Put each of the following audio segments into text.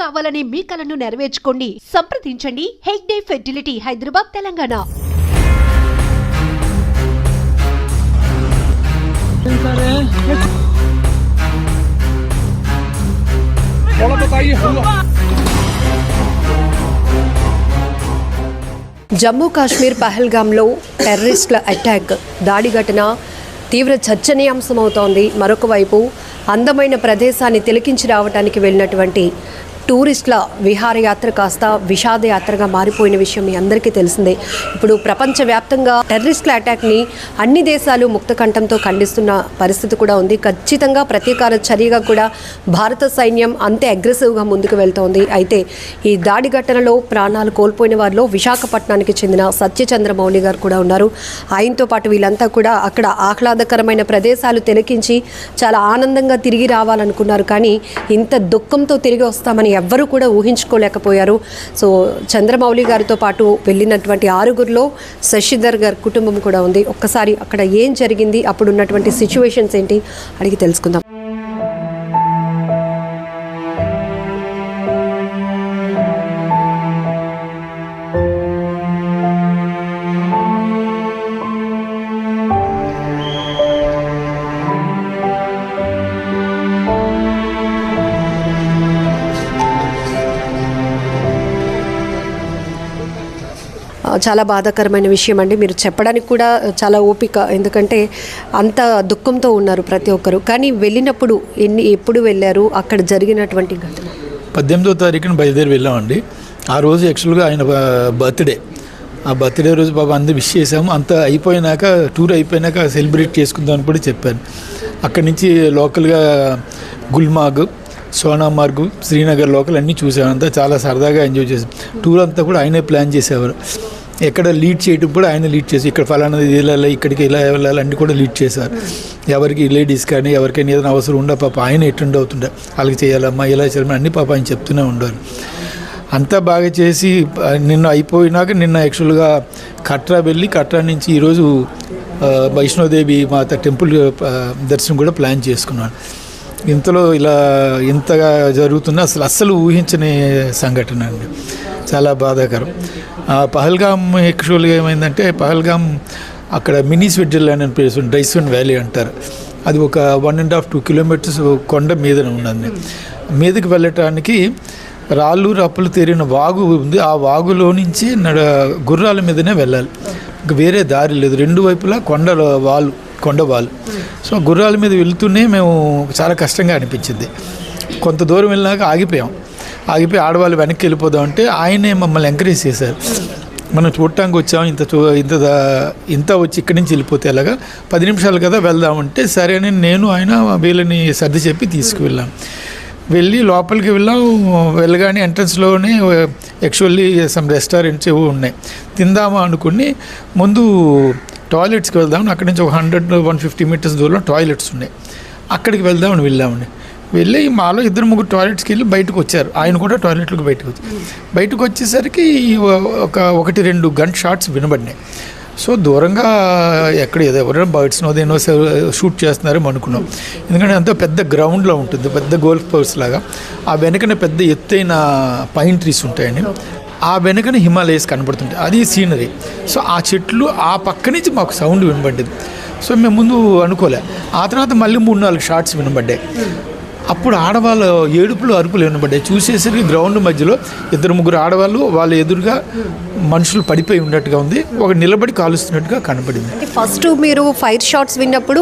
కావాలనే మీ కలను నెరవేర్చుకోండి. సంప్రదించండి హెగ్డే ఫెర్టిలిటీ, హైదరాబాద్, తెలంగాణ. జమ్మూ కాశ్మీర్ పహల్గామ్లో టెర్రరిస్టుల అటాక్ దాడి ఘటన తీవ్ర చర్చనీయాంశమవుతోంది. మరొక వైపు అందమైన ప్రదేశాన్ని తిలకించి రావడానికి వెళ్ళినటువంటి టూరిస్టుల విహారయాత్ర కాస్త విషాదయాత్రగా మారిపోయిన విషయం మీ అందరికీ తెలిసిందే. ఇప్పుడు ప్రపంచవ్యాప్తంగా టెర్రరిస్టుల అటాక్ని అన్ని దేశాలు ముక్తకంఠంతో ఖండిస్తున్న పరిస్థితి కూడా ఉంది. ఖచ్చితంగా ప్రతీకార చర్యగా కూడా భారత సైన్యం అంతే అగ్రెసివ్గా ముందుకు వెళ్తోంది. అయితే ఈ దాడి ఘటనలో ప్రాణాలు కోల్పోయిన వారిలో విశాఖపట్నానికి చెందిన సత్యచంద్రమౌళి గారు కూడా ఉన్నారు. ఆయనతో పాటు వీళ్ళంతా కూడా అక్కడ ఆహ్లాదకరమైన ప్రదేశాలు తిలకించి చాలా ఆనందంగా తిరిగి రావాలనుకున్నారు. కానీ ఇంత దుఃఖంతో తిరిగి వస్తామని ఎవ్వరూ కూడా ఊహించుకోలేకపోయారు. సో చంద్రమౌళి గారితో పాటు వెళ్ళినటువంటి 6గురిలో శశిధర్ గారి కుటుంబం కూడా ఉంది. ఒక్కసారి అక్కడ ఏం జరిగింది, అప్పుడు ఉన్నటువంటి సిచ్యువేషన్స్ ఏంటి అడిగి తెలుసుకుందాం. చాలా బాధాకరమైన విషయం అండి. మీరు చెప్పడానికి కూడా చాలా ఓపిక, ఎందుకంటే అంత దుఃఖంతో ఉన్నారు ప్రతి ఒక్కరు. కానీ వెళ్ళినప్పుడు ఎప్పుడు వెళ్ళారు, అక్కడ జరిగినటువంటి ఘటన? 18వ తారీఖున బయలుదేరి వెళ్ళామండి. ఆ రోజు యాక్చువల్గా ఆయన బర్త్డే. ఆ బర్త్డే రోజు బాబా అందరూ విష్ చేసాము. అంతా అయిపోయినాక, టూర్ అయిపోయినాక సెలబ్రేట్ చేసుకుందామని కూడా చెప్పాను. అక్కడి నుంచి లోకల్గా గుల్మార్గ్, సోనామార్గ్, శ్రీనగర్ లోకల్ అన్నీ చూసాము. అంతా చాలా సరదాగా ఎంజాయ్ చేసాం. టూర్ అంతా కూడా ఆయనే ప్లాన్ చేసేవారు. ఎక్కడ లీడ్ చేయడం కూడా ఆయన లీడ్ చేసి, ఇక్కడ ఫలానా వెళ్ళాలి, ఇక్కడికి ఇలా వెళ్ళాలి అన్నీ కూడా లీడ్ చేశారు. ఎవరికి లేడీస్ కానీ ఎవరికైనా ఏదైనా అవసరం ఉండే పాప ఆయన ఎటెండ్ అవుతుండే, వాళ్ళకి చేయాలమ్మా ఇలా చేయాలమ్మా అన్నీ పాప ఆయన చెప్తూనే ఉండేవారు. అంతా బాగా చేసి నిన్న అయిపోయినాక నిన్న యాక్చువల్గా కట్రా వెళ్ళి, కట్రా నుంచి ఈరోజు వైష్ణోదేవి మాత టెంపుల్ దర్శనం కూడా ప్లాన్ చేసుకున్నాను. ఇంతలో ఇలా ఇంతగా జరుగుతున్నా అస్సలు ఊహించని సంఘటన అండి. చాలా బాధాకరం. పహల్గామ్ యాక్చువల్గా ఏమైందంటే, పహల్గామ్ అక్కడ మినీ స్విట్జర్లాండ్ అని ప్లేస్ ఉంది, డైసన్ వ్యాలీ అంటారు. అది ఒక 1.5-2 కిలోమీటర్స్ కొండ మీద ఉన్నది. మీదకి వెళ్ళటానికి రాళ్ళు రప్పలు తేరిన వాగు ఉంది. ఆ వాగులో నుంచి గుర్రాల మీదనే వెళ్ళాలి, ఇంకా వేరే దారి లేదు. రెండు వైపులా కొండ వాళ్ళు. సో గుర్రాల మీద వెళ్తూనే మేము చాలా కష్టంగా అనిపించింది. కొంత దూరం వెళ్ళినాక ఆగిపోయి ఆడవాళ్ళు వెనక్కి వెళ్ళిపోదామంటే ఆయనే మమ్మల్ని ఎంకరేజ్ చేశారు. మనం చూడటానికి వచ్చాము, ఇంత వచ్చి ఇక్కడి నుంచి వెళ్ళిపోతే ఎలాగా, 10 నిమిషాలు కదా వెళ్దామంటే సరే అని నేను ఆయన వీళ్ళని సర్ది చెప్పి తీసుకువెళ్ళాం. వెళ్ళి లోపలికి వెళ్ళగానే ఎంట్రన్స్లోనే యాక్చువల్లీ సమ్ రెస్టారెంట్స్ ఏవో ఉన్నాయి. తిందామా అనుకుని ముందు టాయిలెట్స్కి వెళ్దామని, అక్కడి నుంచి ఒక 100-150 మీటర్స్ దూరంలో టాయిలెట్స్ ఉన్నాయి. అక్కడికి వెళ్ళామండి. వెళ్ళి మాలో 2-3 టాయిలెట్స్కి వెళ్ళి బయటకు వచ్చారు. ఆయన కూడా టాయిలెట్లకు బయటకు వచ్చేసరికి 1-2 గన్ షాట్స్ వినబడినాయి. సో దూరంగా ఎక్కడ ఎవరైనా బర్డ్స్ దేనో షూట్ చేస్తున్నారేమో అనుకున్నాం. ఎందుకంటే అంత పెద్ద గ్రౌండ్లో ఉంటుంది, పెద్ద గోల్ఫ్ కోర్స్ లాగా. ఆ వెనకనే పెద్ద ఎత్తైన పైన్ ట్రీస్ ఉంటాయండి. ఆ వెనకనే హిమాలయస్ కనబడుతుంటాయి, అది సీనరీ. సో ఆ చెట్లు ఆ పక్క నుంచి మాకు సౌండ్ వినబడ్డది. సో మేము ముందు అనుకోలే. ఆ తర్వాత మళ్ళీ 3-4 షాట్స్ వినబడ్డాయి. అప్పుడు ఆడవాళ్ళ ఏడుపులు అరుపులు వినబడ్డాయి. చూసేసరికి గ్రౌండ్ మధ్యలో 2-3 ఆడవాళ్ళు వాళ్ళ ఎదురుగా మనుషులు పడిపోయి ఉన్నట్టుగా ఉంది, ఒక నిలబడి కాలుస్తున్నట్టుగా కనపడింది. ఫస్ట్ మీరు ఫైర్ షాట్స్ విన్నప్పుడు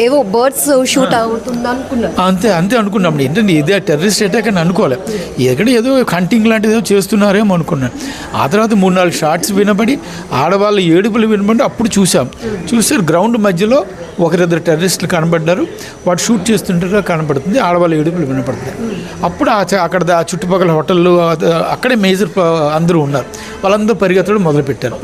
ఏవో బర్డ్స్ షూట్ అవుతుంది అనుకున్నారు? అంతే అనుకున్నాం. ఏంటంటే ఇదే టెర్రరిస్ట్ అటాక్ అని అనుకోలే, ఎక్కడ ఏదో హంటింగ్ లాంటిది ఏదో చేస్తున్నారేమో అనుకున్నాను. ఆ తర్వాత 3-4 షాట్స్ వినబడి ఆడవాళ్ళ ఏడుపులు వినబడి అప్పుడు చూసారు గ్రౌండ్ మధ్యలో 1-2 టెర్రరిస్టులు కనబడ్డారు. వాడు షూట్ చేస్తుంటారో కనబడుతుంది, ఆడవాళ్ళ ఏడుపులు వినపడుతుంది. అప్పుడు అక్కడ చుట్టుపక్కల హోటళ్ళు అక్కడే మేజర్ అందరూ ఉన్నారు. వాళ్ళందరూ పరిగెత్తడం మొదలుపెట్టారు.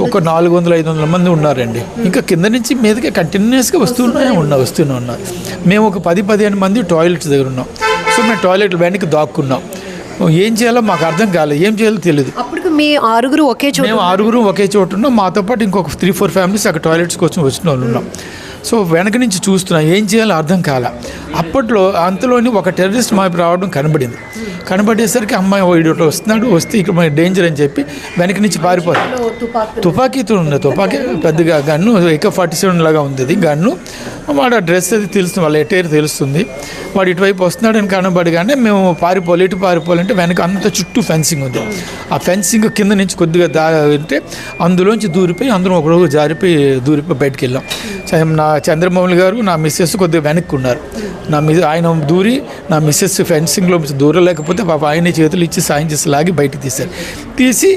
ఒక 400-500 మంది ఉన్నారండి. ఇంకా కింద నుంచి మీదకి కంటిన్యూస్గా వస్తూనే ఉన్నారు. మేము ఒక 10-15 మంది టాయిలెట్స్ దగ్గర ఉన్నాం. సో మేము టాయిలెట్ వెనక్కి దాక్కున్నాం. ఏం చేయాలో మాకు అర్థం కాలేదు, ఏం చేయాలో తెలియదు. మీ 6గురు ఒకే చోట? మేము 6గురు ఒకే చోట ఉన్నాం. మాతో పాటు ఇంకొక 3-4 ఫ్యామిలీస్ అక్కడ టాయిలెట్స్ కోసం వచ్చిన వాళ్ళు ఉన్నాం. సో వెనక నుంచి చూస్తున్నా ఏం చేయాలో అర్థం కాల. అప్పట్లో అంతలోని ఒక టెర్రరిస్ట్ మాకు రావడం కనబడేసరికి అమ్మాయి వీడు వస్తున్నాడు, వస్తే ఇక్కడ డేంజర్ అని చెప్పి వెనక నుంచి పారిపోతాడు. తుపాకీతో ఉంది, తుపాకీ పెద్దగా గన్ను AK-47 లాగా ఉంది అది గన్ను. వాడు ఆ డ్రెస్ అది తెలుస్తుంది, వాళ్ళ ఎటైర్ తెలుస్తుంది. వాడు ఇటువైపు వస్తున్నాడని కనబడగానే మేము ఎటు పారిపోవాలంటే వెనక అంత చుట్టూ ఫెన్సింగ్ ఉంది. ఆ ఫెన్సింగ్ కింద నుంచి కొద్దిగా అంటే అందులోంచి దూరిపోయి అందరం ఒకరోజు దూరిపోయి బయటకు వెళ్ళాం. నా చంద్రమౌళి గారు నా మిస్సెస్ కొద్దిగా వెనక్కి ఉన్నారు. ఆయన దూరి నా మిస్సెస్ ఫెన్సింగ్లో దూరలేకపోతే పాప ఆయన చేతులు ఇచ్చి సాయం చేసి లాగి బయటకు తీసి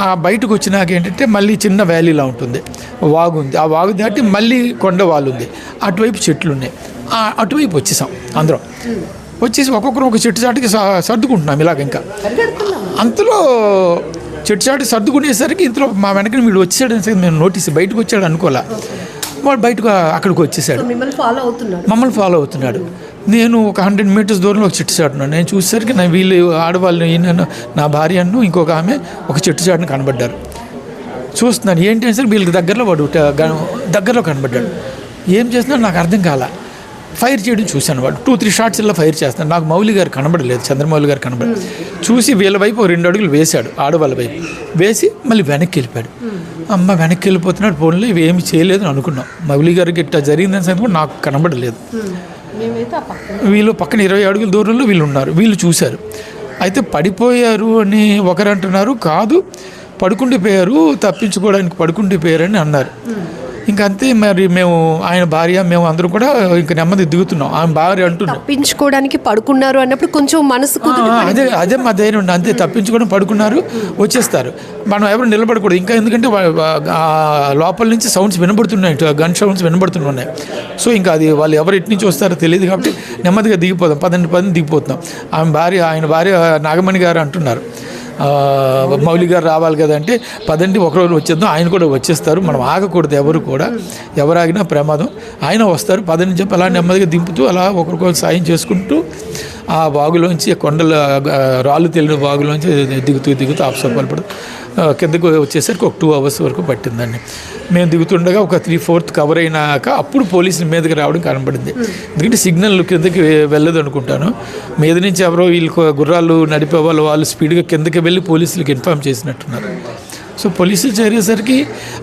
ఆ బయటకు వచ్చినాక ఏంటంటే మళ్ళీ చిన్న వ్యాలీలా ఉంటుంది, వాగు ఉంది. ఆ వాగు దాటి మళ్ళీ కొండ వాళ్ళు ఉంది, అటువైపు చెట్లు ఉన్నాయి. అటువైపు వచ్చేసాం అందరం. వచ్చేసి ఒక్కొక్కరు ఒక చెట్టు చాటుకి సర్దుకుంటున్నాం ఇలాగ. ఇంకా అంతలో చెట్టు చాటు సర్దుకునేసరికి ఇంతలో మా వెనక వీడు వచ్చాడని మేము నోటీస్ బయటకు వచ్చాడు అనుకోలే. వాడు బయటకు అక్కడికి వచ్చేసాడు, మమ్మల్ని ఫాలో అవుతున్నాడు. నేను ఒక 100 మీటర్స్ దూరంలో ఒక చెట్టు చాటున్నాను. నేను చూసేసరికి వీళ్ళు ఆడవాళ్ళు నా భార్యను ఇంకొక ఆమె ఒక చెట్టు చాటును కనబడ్డారు. చూస్తున్నాను ఏంటి అని సరే వీళ్ళకి దగ్గరలో కనబడ్డాడు. ఏం చేస్తున్నాడు నాకు అర్థం కాల. ఫైర్ చేయడం చూశాను. వాడు 2-3 షాట్స్ ఇలా ఫైర్ చేస్తాను. నాకు మౌలి గారు కనబడలేదు, చంద్రమౌళి గారు కనబడలేదు. చూసి వీళ్ళ వైపు 2 అడుగులు వేశాడు, ఆడవాళ్ళ వైపు వేసి మళ్ళీ వెనక్కి వెళ్ళిపోయాడు. అమ్మ వెనక్కి వెళ్ళిపోతున్నాడు, ఫోన్లో ఇవి ఏమి చేయలేదు అని అనుకున్నాం. మౌలి గారికి ఇట్లా జరిగిందని సంగతి కూడా నాకు కనబడలేదు. వీళ్ళు పక్కన 20 అడుగుల దూరంలో వీళ్ళు ఉన్నారు. వీళ్ళు చూశారు. అయితే పడిపోయారు అని ఒకరు అంటున్నారు, కాదు పడుకుండిపోయారు, తప్పించుకోవడానికి పడుకుండిపోయారని అన్నారు. ఇంకా అంతే. మరి మేము ఆయన భార్య మేము అందరూ కూడా ఇంకా నెమ్మది దిగుతున్నాం. ఆమె భార్య అంటున్నాం తప్పించుకోవడానికి పడుకున్నారు అన్నప్పుడు కొంచెం మనసుకు అదే మా ధైర్యం ఉండి అంతే. తప్పించుకోవడం పడుకున్నారు, వచ్చేస్తారు. మనం ఎవరు నిలబడకూడదు ఇంకా, ఎందుకంటే లోపల నుంచి సౌండ్స్ వినబడుతున్నాయి, గన్ సౌండ్స్ వినబడుతున్నాయి. సో ఇంకా అది వాళ్ళు ఎవరు ఎటు నుంచి వస్తారో తెలియదు కాబట్టి నెమ్మదిగా దిగిపోతాం. 10 దిగిపోతున్నాం. ఆయన భార్య నాగమణి గారు అంటున్నారు, మౌలి గారు రావాలి కదా అంటే పదండి ఒకరోజు వచ్చేద్దాం, ఆయన కూడా వచ్చేస్తారు, మనం ఆగకూడదు ఎవరు కూడా, ఎవరు ఆగినా ప్రమాదం, ఆయన వస్తారు పదని చెప్పి అలా నెమ్మదిగా దింపుతూ అలా ఒకరికొకరు సాయం చేసుకుంటూ ఆ వాగులోంచి కొండల రాళ్ళు తెలియని వాగులోంచి దిగుతూ ఆప్సపడపడు కిందకు వచ్చేసరికి ఒక 2 అవర్స్ వరకు పట్టిందండి. మేము దిగుతుండగా ఒక 3/4 కవర్ అయినాక అప్పుడు పోలీసుల మీదకి రావడం కనబడింది. ఎందుకంటే సిగ్నల్ కిందకి వెళ్ళదు అనుకుంటాను. మీద నుంచి ఎవరో వీళ్ళు గుర్రాలు నడిపే వాళ్ళు స్పీడ్గా కిందకి వెళ్ళి పోలీసులకు ఇన్ఫార్మ్ చేసినట్టున్నారు. సో పోలీసులు చేరేసరికి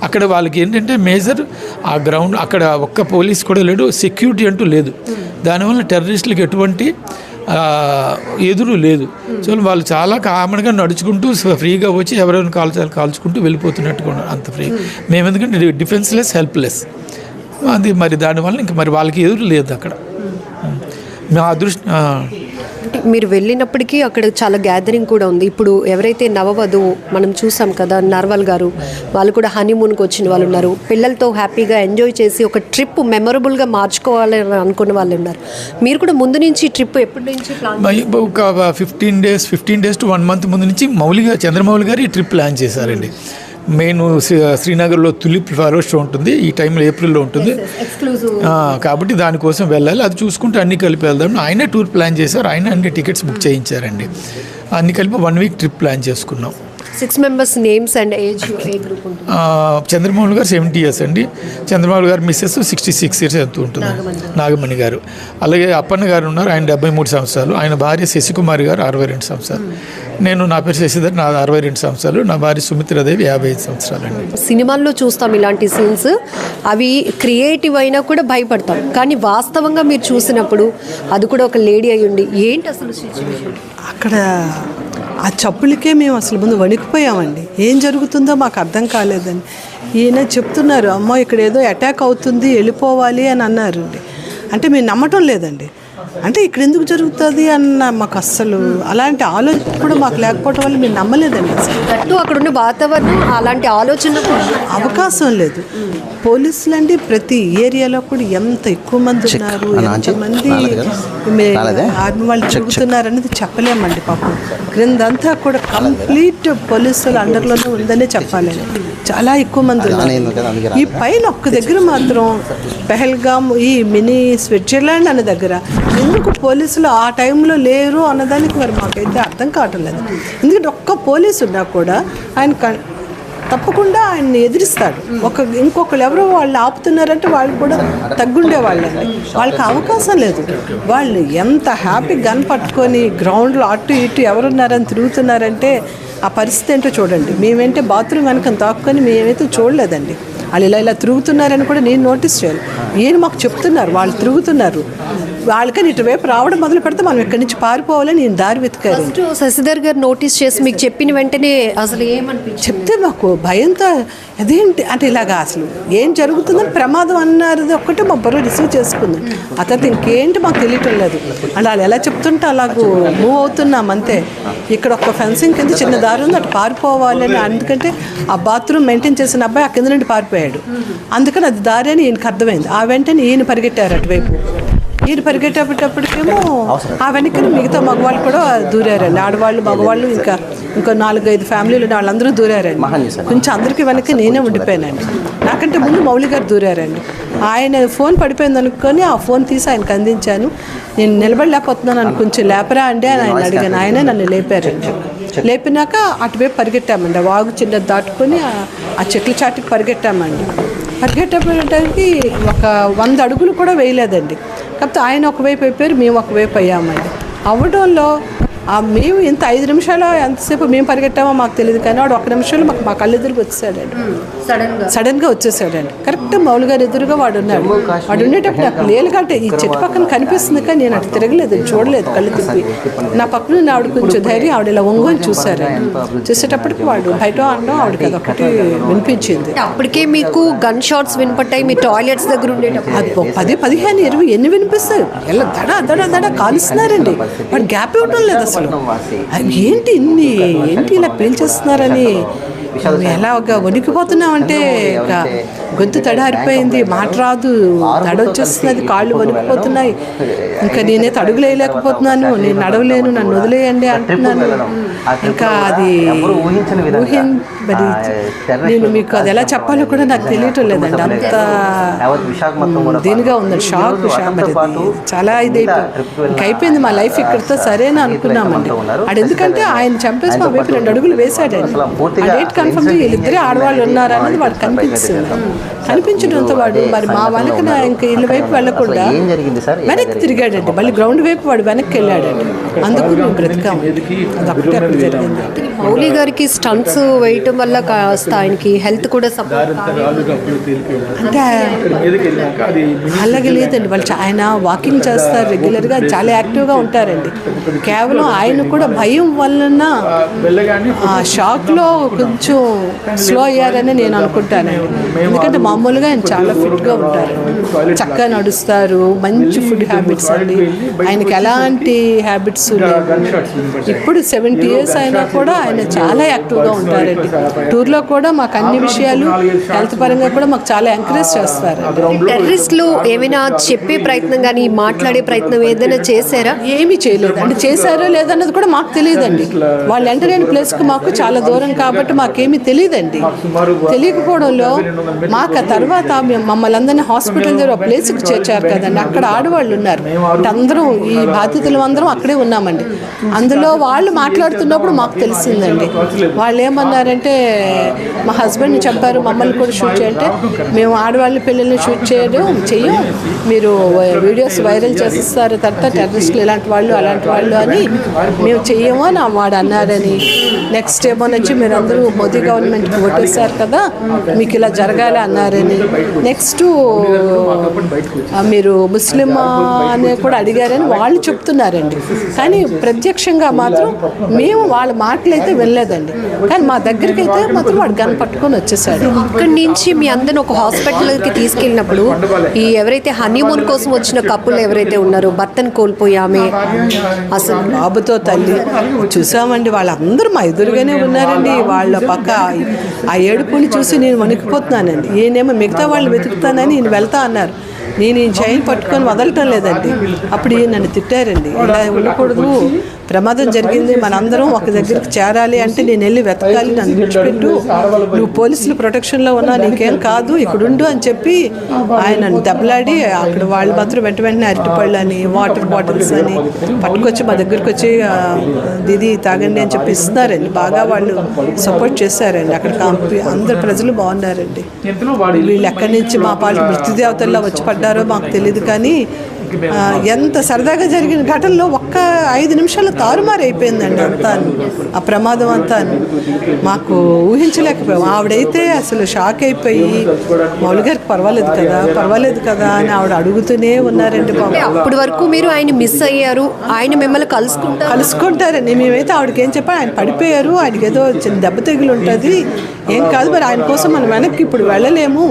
అక్కడ వాళ్ళకి ఏంటంటే మేజర్ ఆ గ్రౌండ్ అక్కడ ఒక్క పోలీస్ కూడా లేడు, సెక్యూరిటీ అంటూ లేదు. దానివల్ల టెర్రరిస్టులకు ఎటువంటి ఎదురు లేదు. సో వాళ్ళు చాలా కామన్గా నడుచుకుంటూ ఫ్రీగా వచ్చి ఎవరైనా కాల్చుకుంటూ వెళ్ళిపోతున్నట్టుగా ఉన్నారు, అంత ఫ్రీ. మేము ఎందుకంటే డిఫెన్స్లెస్, హెల్ప్లెస్ అది. మరి దానివల్ల ఇంకా మరి వాళ్ళకి ఎదురు లేదు అక్కడ. మా అదృష్టం మీరు వెళ్ళినప్పటికీ అక్కడ చాలా గ్యాదరింగ్ కూడా ఉంది. ఇప్పుడు ఎవరైతే నవవధువు మనం చూసాం కదా, నర్వాల్ గారు వాళ్ళు కూడా హనీమూన్కి వచ్చిన వాళ్ళు ఉన్నారు. పిల్లలతో హ్యాపీగా ఎంజాయ్ చేసి ఒక ట్రిప్ మెమొరబుల్గా మార్చుకోవాలని అనుకున్న వాళ్ళు ఉన్నారు. మీరు కూడా ముందు నుంచి ట్రిప్ ఎప్పటి నుంచి ప్లాన్? ఒక 15 days to 1 month ముందు నుంచి చంద్రమౌళి గారు ఈ ట్రిప్ ప్లాన్ చేశారండి. మెయిన్ శ్రీనగర్లో తులిప్ ఫ్లవర్ షో ఉంటుంది, ఈ టైంలో ఏప్రిల్లో ఉంటుంది కాబట్టి దానికోసం వెళ్ళాలి. అది చూసుకుంటూ అన్నీ కలిపి వెళ్దాం. ఆయనే టూర్ ప్లాన్ చేశారు, ఆయన అన్ని టికెట్స్ బుక్ చేయించారండి. అన్ని కలిపి 1 week ట్రిప్ ప్లాన్ చేసుకున్నాం. 6 members names and age A group ఉంటుంది? చంద్రమౌళి గారు 70 years అండి. చంద్రమౌళి గారు మిస్సెస్ 66 years ఎంత ఉంటుంది, నాగమణి గారు. అలాగే అప్పన్న గారు ఉన్నారు, ఆయన 73 సంవత్సరాలు. ఆయన భార్య శశికుమారి గారు 62 సంవత్సరాలు. నేను నా పేరు శశిధర్, నా 62 సంవత్సరాలు. నా భార్య సుమిత్రాదేవి 55 సంవత్సరాలు అండి. సినిమాల్లో చూస్తాం ఇలాంటి సీన్స్, అవి క్రియేటివ్ అయినా కూడా భయపడతాం. కానీ వాస్తవంగా మీరు చూసినప్పుడు అది కూడా ఒక లేడీ అయి ఉండి ఏంటి అసలు సిచ్యువేషన్ అక్కడ ఆ చప్పులకే మేము అసలు ముందు వణికిపోయామండి. ఏం జరుగుతుందో మాకు అర్థం కాలేదని. ఈయన చెప్తున్నారు, అమ్మో ఇక్కడ ఏదో అటాక్ అవుతుంది వెళ్ళిపోవాలి అని అన్నారు. అంటే మేము నమ్మటం లేదండి. అంటే ఇక్కడ ఎందుకు జరుగుతుంది అన్న మాకు అస్సలు అలాంటి ఆలోచన కూడా మాకు లేకపోవడం వల్ల మేము నమ్మలేదండి. అసలు అక్కడ ఉన్న వాతావరణం అలాంటి ఆలోచన అవకాశం లేదు. పోలీసులు అండి ప్రతి ఏరియాలో కూడా ఎంత ఎక్కువ మంది ఉన్నారు, ఎంతమంది ఆర్మీ వాళ్ళు తిరుగుతున్నారు అనేది చెప్పలేమండి. పాపం క్రిందంతా కూడా కంప్లీట్ పోలీసుల అండర్లోనే ఉందనే చెప్పాలి. చాలా ఎక్కువ మంది ఉన్నారు. ఈ పైన ఒక్క దగ్గర మాత్రం పెహల్గామ్, ఈ మినీ స్విట్జర్లాండ్ అనే దగ్గర ఎందుకు పోలీసులు ఆ టైంలో లేరు అన్నదానికి మరి మాకైతే అర్థం కావటం లేదు. ఎందుకంటే ఒక్క పోలీసు ఉన్నా కూడా ఆయన తప్పకుండా ఆయన్ని ఎదిరిస్తాడు. ఇంకొకరు ఎవరో వాళ్ళు ఆపుతున్నారంటే వాళ్ళు కూడా తగ్గుండే వాళ్ళండి. వాళ్ళకి అవకాశం లేదు. వాళ్ళు ఎంత హ్యాపీ గన్ పట్టుకొని గ్రౌండ్లో అటు ఇటు ఎవరున్నారని తిరుగుతున్నారంటే ఆ పరిస్థితి ఏంటో చూడండి. మేమేంటే బాత్రూమ్ వెనక తాక్కుని మేమైతే చూడలేదండి. వాళ్ళు ఇలా తిరుగుతున్నారని కూడా నేను నోటీస్ చేయాలి. ఈయన మాకు చెప్తున్నారు వాళ్ళు తిరుగుతున్నారు. వాళ్ళకని ఇటువైపు రావడం మొదలు పెడితే మనం ఇక్కడి నుంచి పారిపోవాలని నేను దారి వెతికారు. శశిధర్ గారు నోటీస్ చేసి మీకు చెప్పిన వెంటనే అసలు ఏమనిపించింది? చెప్తే మాకు భయంతో అదేంటి అంటే ఇలాగా అసలు ఏం జరుగుతుందని ప్రమాదం అన్నది ఒక్కటే మా బుర్ర రిసీవ్ చేసుకుంది. ఆ తర్వాత ఇంకేంటి మాకు తెలియటం లేదు. అంటే వాళ్ళు ఎలా చెప్తుంటే అలాగూ మూవ్ అవుతున్నాం అంతే. ఇక్కడ ఒక ఫెన్సింగ్ కింద చిన్న దారి ఉంది, అటు పారిపోవాలని. ఎందుకంటే ఆ బాత్రూమ్ మెయింటైన్ చేసిన అబ్బాయి ఆ కింద నుండి పారిపోయాడు. అందుకని అది దారి అని ఈయనకు అర్థమైంది. ఆ వెంటనే ఈయన పరిగెట్టారు అటువైపు. ఈయన పరిగెట్టేటప్పటికేమో ఆ వెనక్కి మిగతా మగవాళ్ళు కూడా దూరారండి. ఆడవాళ్ళు మగవాళ్ళు ఇంకో 4-5 ఫ్యామిలీలు వాళ్ళందరూ దూరారండి. కొంచెం అందరికీ వెనక్కి నేనే ఉండిపోయానండి. నాకంటే ముందు మౌలి గారు దూరారండి. ఆయన ఫోన్ పడిపోయింది అనుకొని ఆ ఫోన్ తీసి ఆయనకు అందించాను. నేను నిలబడలేకపోతున్నాను అని కొంచెం లేపరా అండి అని ఆయన అడిగాను. ఆయనే నన్ను లేపారండి. లేపినాక అటువైపు పరిగెట్టామండి. ఆ వాగు చిన్న దాటుకొని ఆ చెట్ల చాటుకి పరిగెట్టామండి. పరిగెట్టడానికి ఒక 100 అడుగులు కూడా వేయలేదండి. కాకపోతే ఆయన ఒకవైపు అయిపోయారు, మేము ఒకవైపు అయ్యామండి. అవ్వడంలో మేము ఇంత 5 నిమిషాలు ఎంతసేపు మేము పరిగెట్టామో మాకు తెలియదు, కానీ వాడు 1 నిమిషంలో మా కళ్ళు ఎదురుగా వచ్చేసాడండి. సడన్గా వచ్చేసాడండి. కరెక్ట్ మౌలి గారు ఎదురుగా వాడు ఉన్నాడు. వాడు ఉండేటప్పుడు నాకు లేలుగంటే ఈ చెట్టు పక్కన కనిపిస్తుంది, కానీ నేను అటు తిరగలేదు, చూడలేదు, కళ్ళు తిప్పి. నా పక్కన ఆవిడ కొంచెం ధైర్యం, ఆవిడ ఇలా ఒంగోని చూసారండి. చూసేటప్పటికి వాడు బయట అనడం ఆవిడకి అదొకటి వినిపించింది. అప్పటికే మీకు గన్ షాట్స్ వినపట్టాయి మీ టాయిలెట్స్ దగ్గర ఉండేటప్పుడు. అది 10, 15, 20 ఎన్ని వినిపిస్తాయి. ఎలా దడ కాలుస్తున్నారండి. వాడు గ్యాప్ ఇవ్వడం లేదు అసలు. ఏంటి ఇలా పేల్చేస్తున్నారని ఎలాగా వణికిపోతున్నామంటే గొంతు తడారిపోయింది, మాట రాదు, తడొచ్చేస్తున్నది, కాళ్ళు వణికిపోతున్నాయి. ఇంకా నేనైతే అడుగులు వేయలేకపోతున్నాను, నేను నడవలేను, నన్ను వదిలేయండి అంటున్నాను. ఇంకా అది మరి నేను మీకు అది ఎలా చెప్పాలో కూడా నాకు తెలియటం లేదండి. అంత దీనిగా ఉందండి. షాక్ మరి చాలా ఇది ఇంకా అయిపోయింది మా లైఫ్ ఇక్కడితో సరేనా అనుకున్నామండి. అది ఎందుకంటే ఆయన చంపేసి మా వైపు 2 అడుగులు వేశాడండి. ఆ డేట్ కన్ఫర్మ్ వీళ్ళిద్దరే ఆడవాళ్ళు ఉన్నారా అన్నది వాడు కనిపించడంతో వాడు మరి మా వెనక ఇంకా ఇళ్ళ వైపు వెళ్ళకుండా వెనక్కి తిరిగాడండి. మళ్ళీ గ్రౌండ్ వైపు వాడు వెనక్కి వెళ్ళాడండి. అందుకు మేము బ్రతికాము. అదొకటి అక్కడ జరిగింది. మౌలి గారికి స్టంట్స్ వేయటం వల్ల కాస్త ఆయనకి హెల్త్ కూడా అంటే అలాగే లేదండి. వాళ్ళు ఆయన వాకింగ్ చేస్తారు రెగ్యులర్గా, చాలా యాక్టివ్గా ఉంటారండి. కేవలం ఆయన కూడా భయం వలన ఆ షాక్లో కొంచెం స్లో అయ్యారని నేను అనుకుంటానండి. ఎందుకంటే మామూలుగా ఆయన చాలా ఫిట్గా ఉంటారు, చక్కగా నడుస్తారు, మంచి ఫుడ్ హ్యాబిట్స్ అండి. ఆయనకి ఎలాంటి హ్యాబిట్స్ లేవు. ఇప్పుడు 70 years అయినా కూడా ఆయన చాలా యాక్టివ్గా ఉంటారండి. టూర్లో కూడా మాకు అన్ని విషయాలు హెల్త్ పరంగా కూడా మాకు చాలా ఎంకరేజ్ చేస్తారు. టెర్రరిస్టులు ఏమైనా చెప్పే ప్రయత్నం కానీ మాట్లాడే ప్రయత్నం ఏదైనా చేశారా? ఏమీ చేయలేదు. అంటే చేశారో లేదన్నది కూడా మాకు తెలియదండి. వాళ్ళు ఎంటర్ అయిన ప్లేస్కి మాకు చాలా దూరం కాబట్టి మాకేమీ తెలియదండి. తెలియకపోవడంలో మాకు ఆ తర్వాత మమ్మల్ని అందరినీ హాస్పిటల్ దగ్గర ఒక ప్లేస్కి చేర్చారు కదండి. అక్కడ ఆడవాళ్ళు ఉన్నారు. అందరం ఈ బాధితులు అందరం అక్కడే ఉన్నామండి. అందులో వాళ్ళు మాట్లాడుతున్నప్పుడు మాకు తెలిసిందండి. వాళ్ళు ఏమన్నారంటే మా హస్బెండ్ని చెప్పారు, మమ్మల్ని కూడా షూట్ చేయంటే మేము ఆడవాళ్ళ పిల్లల్ని షూట్ చెయ్యం, మీరు వీడియోస్ వైరల్ చేసిస్తారు, తర్వాత టెర్రరిస్టులు ఇలాంటి వాళ్ళు అలాంటి వాళ్ళు అని మేము చెయ్యము అని వాడు అన్నారని. నెక్స్ట్ ఏమో నుంచి మీరు అందరూ మోదీ గవర్నమెంట్కి ఓటేశారు కదా, మీకు ఇలా జరగాలి అన్నారని. నెక్స్ట్ మీరు ముస్లిం అని కూడా అడిగారని వాళ్ళు చెప్తున్నారండి. కానీ ప్రత్యక్షంగా మాత్రం మేము వాళ్ళ మాటలైతే వెళ్ళలేదండి. కానీ మా దగ్గరికి అయితే మాత్రం వాడు గన్ పట్టుకొని వచ్చేసాడు. అక్కడి నుంచి మీ అందరిని ఒక హాస్పిటల్కి తీసుకెళ్ళినప్పుడు ఈ ఎవరైతే హనీమూన్ కోసం వచ్చిన కప్పులు ఎవరైతే ఉన్నారో, భర్తను కోల్పోయామే, అసలు బాబుతో తల్లి చూసామండి. వాళ్ళందరూ మా ఎదురుగానే ఉన్నారండి. వాళ్ళ పక్క ఆ ఏడుపుని చూసి నేను వణికిపోతున్నానండి. ఈయనేమో మిగతా వాళ్ళు వెతుకుతానని ఈయన వెళ్తా అన్నారు. నేను ఈ చైన్ పట్టుకొని వదలటం లేదండి. అప్పుడు ఈయన నన్ను తిట్టారండి, ఇలా ఉండకూడదు, ప్రమాదం జరిగింది, మనందరం ఒక దగ్గరికి చేరాలి అంటే నేను వెళ్ళి వెతకాలి, నన్ను విడిచిపెట్టు, నువ్వు పోలీసుల ప్రొటెక్షన్లో ఉన్నా, నీకేం కాదు, ఇక్కడ ఉండు అని చెప్పి ఆయన దెబ్బలాడి అక్కడ వాళ్ళు మాత్రం వెంటనే అరటిపళ్ళు అని వాటర్ బాటిల్స్ అని పట్టుకొచ్చి మా దగ్గరికి వచ్చి దీది తాగండి అని చెప్పి ఇస్తున్నారండి. బాగా వాళ్ళు సపోర్ట్ చేశారండి. అక్కడ అందరు ప్రజలు బాగున్నారండి. వీళ్ళు ఎక్కడి నుంచి మా పాలు మృత్యుదేవతల్లో వచ్చి పడ్డారో మాకు తెలియదు, కానీ ఎంత సరదాగా జరిగిన ఘటనలో ఒక్క 5 నిమిషాలు తారుమారు అయిపోయిందండి అంతా, ఆ ప్రమాదం అంతా మాకు ఊహించలేకపోయాం. ఆవిడైతే అసలు షాక్ అయిపోయి మౌలి గారికి పర్వాలేదు కదా అని ఆవిడ అడుగుతూనే ఉన్నారండి బాబు. అప్పటి వరకు మీరు ఆయన మిస్ అయ్యారు, ఆయన మిమ్మల్ని కలుసుకుంటారండి. మేమైతే ఆవిడకి ఏం చెప్పా, ఆయన పడిపోయారు, ఆయనకి ఏదో చిన్న దెబ్బ తెగులు ఉంటుంది, ఏం కాదు, మరి ఆయన కోసం మనం వెనక్కి ఇప్పుడు వెళ్ళలేము,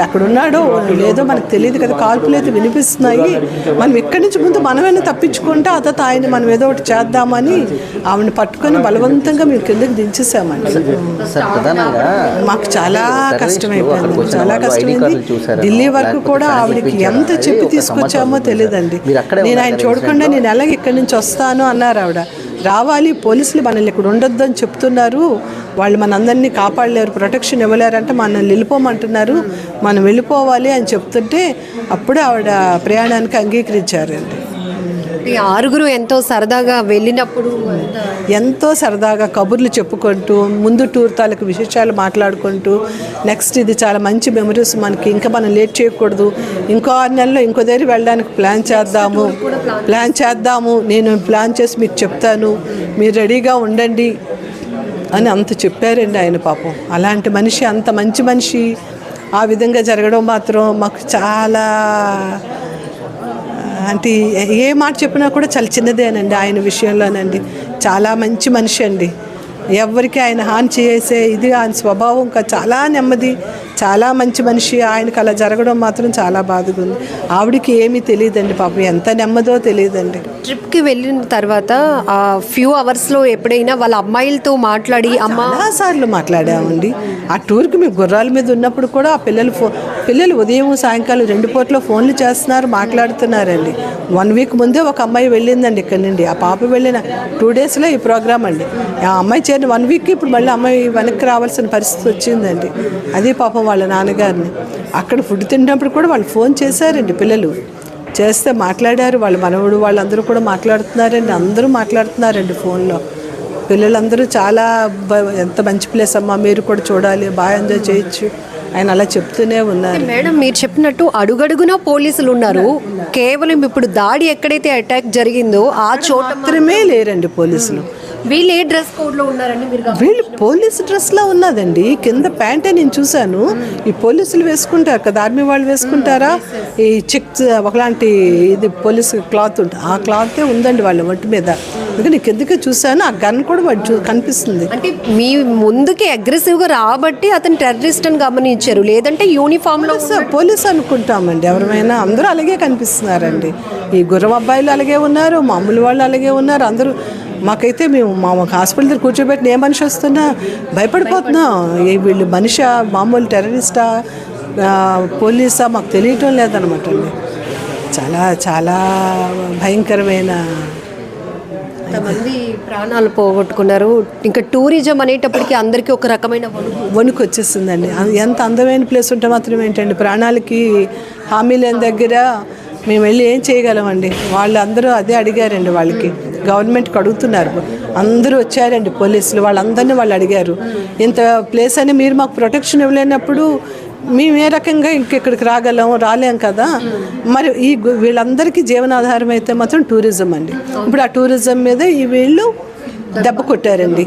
అక్కడ ఉన్నాడో లేదో మనకు తెలియదు కదా, కాల్పులు అయితే వినిపిస్తున్నాయి, మనం ఇక్కడి నుంచి ముందు మనమైనా తప్పించుకుంటే ఆ తర్వాత ఆయన మనం ఏదో ఒకటి చేద్దామని ఆవిడని పట్టుకొని బలవంతంగా మేము కిందకి దించేసామండి. మాకు చాలా కష్టమైపోయింది, చాలా కష్టమైంది. ఢిల్లీ వరకు కూడా ఆవిడకి ఎంత చెప్పి తీసుకొచ్చామో తెలియదండి. నేను ఆయన చూడకుండా నేను ఎలాగ ఇక్కడి నుంచి వస్తాను అన్నారు ఆవిడ. రావాలి, పోలీసులు మనల్ని ఇక్కడ ఉండొద్దు అని చెప్తున్నారు, వాళ్ళు మనందరినీ కాపాడలేరు, ప్రొటెక్షన్ ఇవ్వలేరంటే మనల్ని వెళ్ళిపోమంటున్నారు, మనం వెళ్ళిపోవాలి అని చెప్తుంటే అప్పుడే ఆవిడ ప్రయాణానికి అంగీకరించారండి. ఈ 6 ఎంతో సరదాగా వెళ్ళినప్పుడు ఎంతో సరదాగా కబుర్లు చెప్పుకుంటూ ముందు టూర్ తాలూకు విశేషాలు మాట్లాడుకుంటూ నెక్స్ట్ ఇది చాలా మంచి మెమరీస్ మనకి, ఇంకా మనం లేట్ చేయకూడదు, ఇంకో 6 నెలల్లో ఇంకో దగ్గర వెళ్ళడానికి ప్లాన్ చేద్దాము, నేను ప్లాన్ చేసి మీకు చెప్తాను, మీరు రెడీగా ఉండండి అని అంత చెప్పారండి ఆయన. పాపం అలాంటి మనిషి, అంత మంచి మనిషి ఆ విధంగా జరగడం మాత్రం మాకు చాలా, అంటే ఏ మాట చెప్పినా కూడా చాలా చిన్నదేనండి ఆయన విషయంలోనండి. చాలా మంచి మనిషి అండి, ఎవరికి ఆయన హాని చేసే ఇది ఆయన స్వభావం చాలా నెమ్మది, చాలా మంచి మనిషి. ఆయనకు అలా జరగడం మాత్రం చాలా బాధగా ఉంది. ఆవిడికి ఏమీ తెలియదండి పాపం, ఎంత నెమ్మదో తెలియదండి. ట్రిప్కి వెళ్ళిన తర్వాత ఆ ఫ్యూ అవర్స్లో ఎప్పుడైనా వాళ్ళ అమ్మాయిలతో మాట్లాడి చాలాసార్లు మాట్లాడామండి. ఆ టూర్కి మేము గుర్రాల మీద ఉన్నప్పుడు కూడా ఆ పిల్లలు ఉదయం సాయంకాలం 2 పూటలో ఫోన్లు చేస్తున్నారు, మాట్లాడుతున్నారండి. 1 వీక్ ముందే ఒక అమ్మాయి వెళ్ళిందండి ఇక్కడ నుండి. ఆ పాప వెళ్ళిన 2 డేస్లో ఈ ప్రోగ్రామ్ అండి. ఆ అమ్మాయి చేరిన 1 వీక్కి ఇప్పుడు మళ్ళీ అమ్మాయి వెనక్కి రావాల్సిన పరిస్థితి వచ్చిందండి. అదే పాపం వాళ్ళ నాన్నగారిని అక్కడ ఫుడ్ తిన్నప్పుడు కూడా వాళ్ళు ఫోన్ చేశారండి, పిల్లలు చేస్తే మాట్లాడారు, వాళ్ళ మనవడు వాళ్ళందరూ కూడా మాట్లాడుతున్నారండి, అందరూ మాట్లాడుతున్నారండి ఫోన్లో. పిల్లలందరూ చాలా ఎంత మంచి ప్లేస్ అమ్మా, మీరు కూడా చూడాలి, బాగా ఎంజాయ్ చేయొచ్చు ఆయన అలా చెప్తూనే ఉన్నారు. మేడం మీరు చెప్పినట్టు అడుగడుగునా పోలీసులు ఉన్నారు, కేవలం ఇప్పుడు దాడి ఎక్కడైతే అటాక్ జరిగిందో ఆ చోట మాత్రమే లేరండి పోలీసులు. వీళ్ళు ఏ డ్రెస్ కోడ్లో ఉన్నారండి? వీళ్ళు పోలీసు డ్రెస్లో ఉన్నదండి, కింద ప్యాంటే నేను చూశాను. ఈ పోలీసులు వేసుకుంటారు కదా, ఆర్మీ వాళ్ళు వేసుకుంటారా, ఈ చెక్స్ ఒకలాంటి ఇది పోలీసు క్లాత్ ఉంటుంది, ఆ క్లాతే ఉందండి వాళ్ళ ఒంటి మీద. అందుకని కిందకే చూశాను, ఆ గన్ కూడా వాడు కనిపిస్తుంది. అంటే మీ ముందుకి అగ్రెసివ్గా రాబట్టి అతను టెర్రరిస్ట్ అని గమనించారు, లేదంటే యూనిఫామ్లో పోలీసు అనుకుంటామండి. ఎవరైనా అందరూ అలాగే కనిపిస్తున్నారండి. ఈ గుర్రం అబ్బాయిలు అలాగే ఉన్నారు, మామూలు వాళ్ళు అలాగే ఉన్నారు, అందరూ. మాకైతే మేము హాస్పిటల్ దగ్గర కూర్చోబెట్టిన ఏ మనిషి వస్తున్నా భయపడిపోతున్నాం. వీళ్ళు మనిషా, మామూలు టెర్రరిస్టా, పోలీసా మాకు తెలియటం లేదనమాట అండి. చాలా చాలా భయంకరమైన, కొంతమంది ప్రాణాలు పోగొట్టుకున్నారు. ఇంకా టూరిజం అనేటప్పటికీ అందరికీ ఒక రకమైన వణుకు వచ్చేస్తుందండి. ఎంత అందమైన ప్లేస్ ఉంటే మాత్రం ఏంటండి, ప్రాణాలకి హామీ లేని దగ్గర మేము వెళ్ళి ఏం చేయగలమండి. వాళ్ళు అందరూ అదే అడిగారండి, వాళ్ళకి గవర్నమెంట్కి అడుగుతున్నారు, అందరూ వచ్చారండి పోలీసులు, వాళ్ళందరినీ వాళ్ళు అడిగారు, ఇంత ప్లేస్ అని మీరు మాకు ప్రొటెక్షన్ ఇవ్వలేనప్పుడు మేము ఏ రకంగా ఇంకెక్కడికి రాలేం కదా. మరి వీళ్ళందరికీ జీవనాధారం అయితే మాత్రం టూరిజం అండి. ఇప్పుడు ఆ టూరిజం మీద ఈ వీళ్ళు దెబ్బ కొట్టారండి.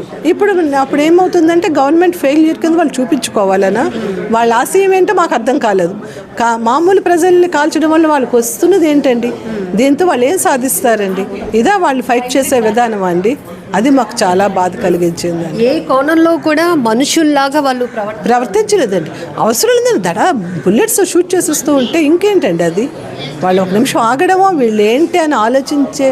అప్పుడు ఏమవుతుందంటే గవర్నమెంట్ ఫెయిల్యూర్ కింద వాళ్ళు చూపించుకోవాలనా, వాళ్ళ ఆశయం ఏంటో మాకు అర్థం కాలేదు. మామూలు ప్రజల్ని కాల్చడం వల్ల వాళ్ళకి వస్తున్నది ఏంటండి, దీంతో వాళ్ళు ఏం సాధిస్తారండి? ఇదా వాళ్ళు ఫైట్ చేసే విధానం అండి. అది మాకు చాలా బాధ కలిగించిందండి. ఏ కోణంలో కూడా మనుషుల్లాగా వాళ్ళు ప్రవర్తించలేదండి. అవసరం లేదండి, బుల్లెట్స్ షూట్ చేసేస్తూ ఉంటే ఇంకేంటండి అది. వాళ్ళు ఒక నిమిషం ఆగడమో వీళ్ళు ఏంటి అని ఆలోచించే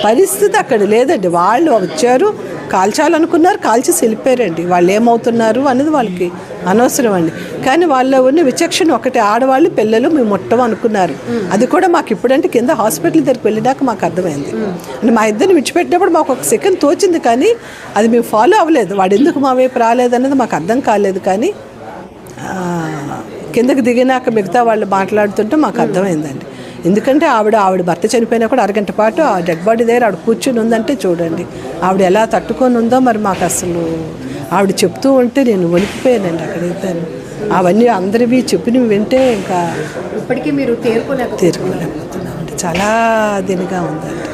పరిస్థితి అక్కడ లేదండి. వాళ్ళు వచ్చారు, కాల్చాలనుకున్నారు, కాల్చేసి వెళ్ళిపోయారండి. వాళ్ళు ఏమవుతున్నారు అనేది వాళ్ళకి అనవసరం అండి. కానీ వాళ్ళ ఉన్న విచక్షణ ఒకటి, ఆడవాళ్ళు పిల్లలు మేము ముట్టం అనుకున్నారు. అది కూడా మాకు ఇప్పుడంటే కింద హాస్పిటల్ దగ్గరికి వెళ్ళినాక మాకు అర్థమైంది. అంటే మా ఇద్దరిని విడిచిపెట్టినప్పుడు మాకు ఒక సెకండ్ తోచింది, కానీ అది మేము ఫాలో అవ్వలేదు. వాడు ఎందుకు మా వైపు రాలేదన్నది మాకు అర్థం కాలేదు. కానీ కిందకి దిగినాక మిగతా వాళ్ళు మాట్లాడుతుంటే మాకు అర్థమైందండి. ఎందుకంటే ఆవిడ భర్త చనిపోయినా కూడా అరగంట పాటు ఆ డెడ్ బాడీ దగ్గర ఆవిడ కూర్చుని ఉందంటే చూడండి ఆవిడ ఎలా తట్టుకొని ఉందో. మరి మాకు అసలు ఆవిడ చెప్తూ ఉంటే నేను వణికిపోయానండి అక్కడైతే. అవన్నీ అందరివి చెప్పినవి వింటే ఇంకా ఇప్పటికీ మీరు తీరుకోలేకపోతున్నామండి. చాలా దీనిగా ఉందండి.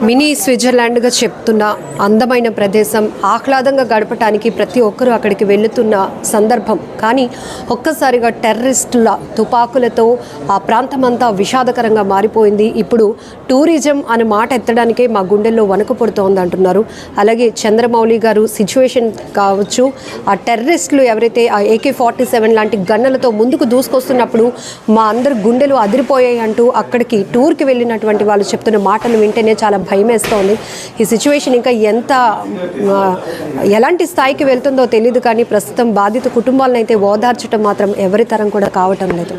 మినీ స్విట్జర్లాండ్గా చెప్తున్న అందమైన ప్రదేశం, ఆహ్లాదంగా గడపటానికి ప్రతి ఒక్కరూ అక్కడికి వెళుతున్న సందర్భం. కానీ ఒక్కసారిగా టెర్రరిస్టుల తుపాకులతో ఆ ప్రాంతమంతా విషాదకరంగా మారిపోయింది. ఇప్పుడు టూరిజం అనే మాట ఎత్తడానికే మా గుండెల్లో వణుకు పుడుతోంది అంటున్నారు. అలాగే చంద్రమౌళి గారు సిచ్యువేషన్ కావచ్చు, ఆ టెర్రరిస్టులు ఎవరైతే ఆ AK-47 లాంటి గన్నలతో ముందుకు దూసుకొస్తున్నప్పుడు మా అందరి గుండెలు అదిరిపోయాయి అంటూ అక్కడికి టూర్కి వెళ్ళినటువంటి వాళ్ళు చెప్తున్న మాటలు వింటేనే చాలా భయం వేస్తోంది. ఈ సిచ్యువేషన్ ఇంకా ఎలాంటి స్థాయికి వెళ్తుందో తెలియదు. కానీ ప్రస్తుతం బాధిత కుటుంబాలను అయితే ఓదార్చడం మాత్రం ఎవరి తరం కూడా కావటం లేదు.